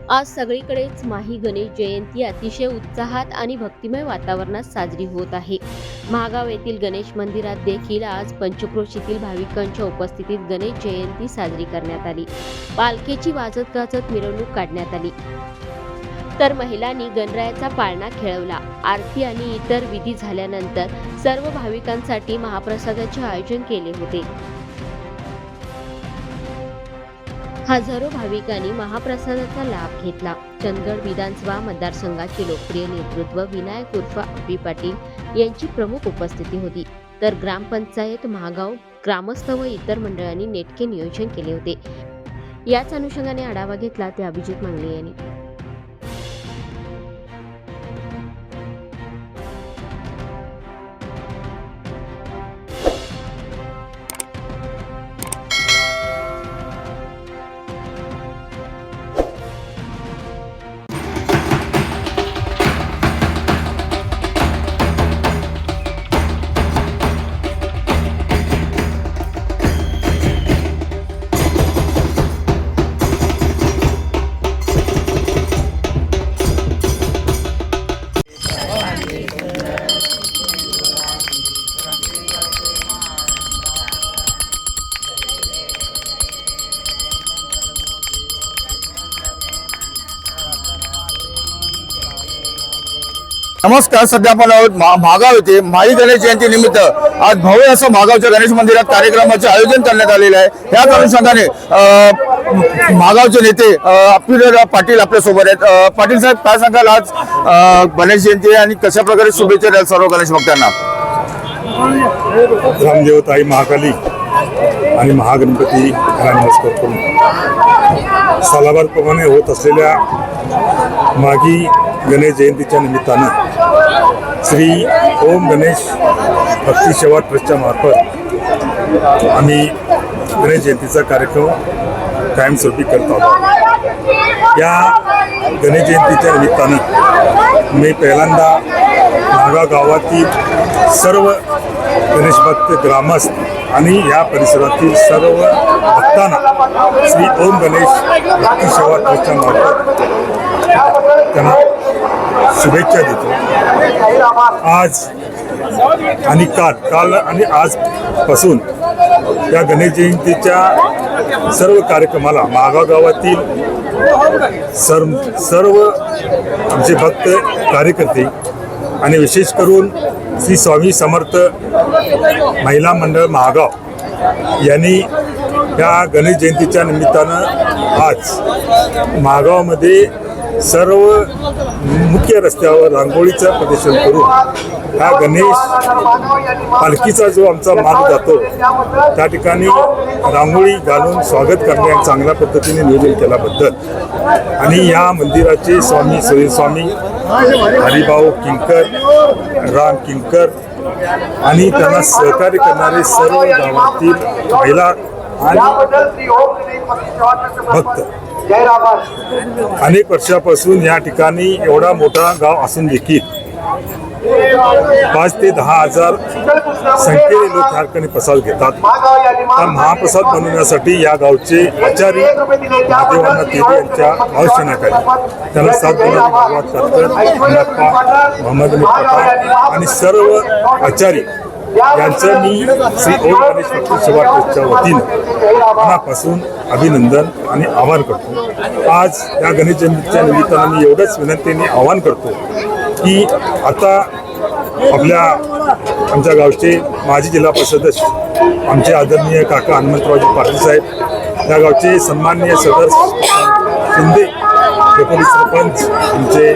आज सगळीकडेच माही गणेश जयंती अतिशय उत्साहात आणि भक्तिमय वातावरणात साजरी होत आहे. महागाव येथील गणेश मंदिरात देखील आज पंचक्रोशीतील भाविकांच्या उपस्थितीत गणेश जयंती साजरी करण्यात आली. पालखीची वाजत गाजत मिरवणूक काढण्यात आली, तर महिलांनी गणरायाचा पाळणा खेळवला. आरती आणि इतर विधी झाल्यानंतर सर्व भाविकांसाठी महाप्रसादाचे आयोजन केले होते. हजारो भाविकांनी महाप्रसादाचा लाभ घेतला. चंदगड विधानसभा मतदारसंघाचे लोकप्रिय नेतृत्व विनायक उर्फ अप्पी पाटील यांची प्रमुख उपस्थिती होती, तर ग्रामपंचायत महागाव ग्रामस्थ व इतर मंडळांनी नेटके नियोजन केले होते. याच अनुषंगाने आढावा घेतला ते अभिजित मंगले यांनी. नमस्कार. सध्या आपण आहोत महागाव येथे माही गणेश जयंती निमित्त आज भव्य असं महागावच्या गणेश मंदिरात कार्यक्रमाचे आयोजन करण्यात आलेले आहे. याच अनुषंगाने महागावचे नेते अप्पी पाटील आपल्या सोबत आहेत. पाटील साहेब, काय सांगाल आज गणेश जयंती आणि कशा प्रकारे शुभेच्छा द्याल सर्व गणेश भक्तांना? ग्रामदेवताई महाकाली आणि महागणपती यांना नमस्कार करून सालाबादप्रमाणे होत असलेल्या मागी गणेश जयंतीच्या निमित्तानं श्री ओम गणेश भक्ती सेवा ट्रस्टच्या मार्फत आम्ही गणेश जयंतीचा कार्यक्रम कायमस्वरूपी करत आहोत. या गणेश जयंतीच्या निमित्तानं मी पहिल्यांदा महागाव गावातील सर्व गणेश भक्त ग्रामस्थ आणि या परिसरातील सर्व भक्तांना श्री ओम गणेश भक्ती सेवा ट्रस्टच्या मार्फत त्यांना शुभेच्छा देतो. आज आणि काल आणि आजपासून या गणेश जयंतीच्या सर्व कार्यक्रमाला महागाव गावातील सर्व आमचे भक्त कार्यकर्ते आणि विशेष करून श्री स्वामी समर्थ महिला मंडळ महागाव यांनी या गणेश जयंतीच्या निमित्तानं आज महागावमध्ये सर्व मुख्य रस्त्यावर रांगोळीचं प्रदर्शन करून हा गणेश पालखीचा जो आमचा मार्ग जातो त्या ठिकाणी रांगोळी घालून स्वागत करण्यात चांगल्या पद्धतीने नियोजन केल्याबद्दल आणि या मंदिराचे स्वामी स्वामी हरिभाऊ किंकर, राम किंकर आणि त्यांना सहकार्य करणारे सर्व गावातील महिला आणि भक्त अनेक वर्षापासून या ठिकाणी एवढा मोठा गाव असून देखील 5 ते 10 हजार संख्येने लोक या ठिकाणी प्रसाद घेतात. हा महाप्रसाद बनवण्यासाठी या गावचे आचारी महादेवांना तेली यांच्या आवश्यक त्यांना 7 जणांनी भागवत करतात. मोहम्मद अली पठाण आणि सर्व आचारी यांचं मी श्री ओम गणेश भक्ती सेवा ट्रस्टच्या वतीनं मनापासून अभिनंदन आणि आभार करतो. आज या गणेश जयंतीच्या निमित्तानं मी एवढंच विनंतीने आवाहन करतो की आता आमच्या गावचे माजी जिल्हा परिषद आमचे आदरणीय काका हनुमंतरावजी पाटील साहेब, या गावचे सन्माननीय सदर शिंदे, डेप्युटी सरपंच आमचे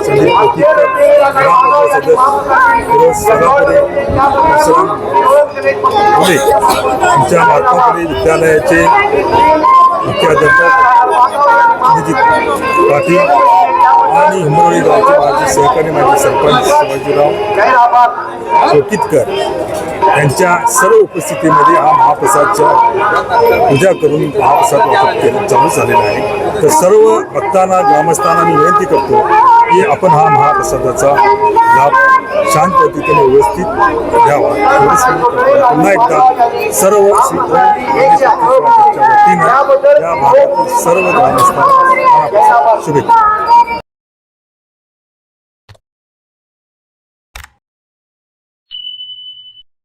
संदीप कोतीकर, ग्रामपंचायत सदस्य फिरोज सदापुरे, आमच्या महात्मा फुले विद्यालयाचे मुख्याध्यापक अभिजित पाटील आणि हिंगोली गावचे माजी सहकारी माजी सरपंच शिवाजीराव कोकीतकर यांच्या सर्व उपस्थितीमध्ये हा महाप्रसादच्या पूजा करून महाप्रसाद वाटप केलं चालू झालेला आहे. तर सर्व भक्तांना ग्रामस्थांना मी विनंती करतो की आपण हा महाप्रसादाचा लाभ शांत पद्धतीने व्यवस्थित घ्यावा. पुन्हा एकदा सर्व श्री ओम गणेश भक्ती सेवा ट्रस्टच्या वतीनं या भागातील सर्व ग्रामस्थांना मनापासून शुभेच्छा.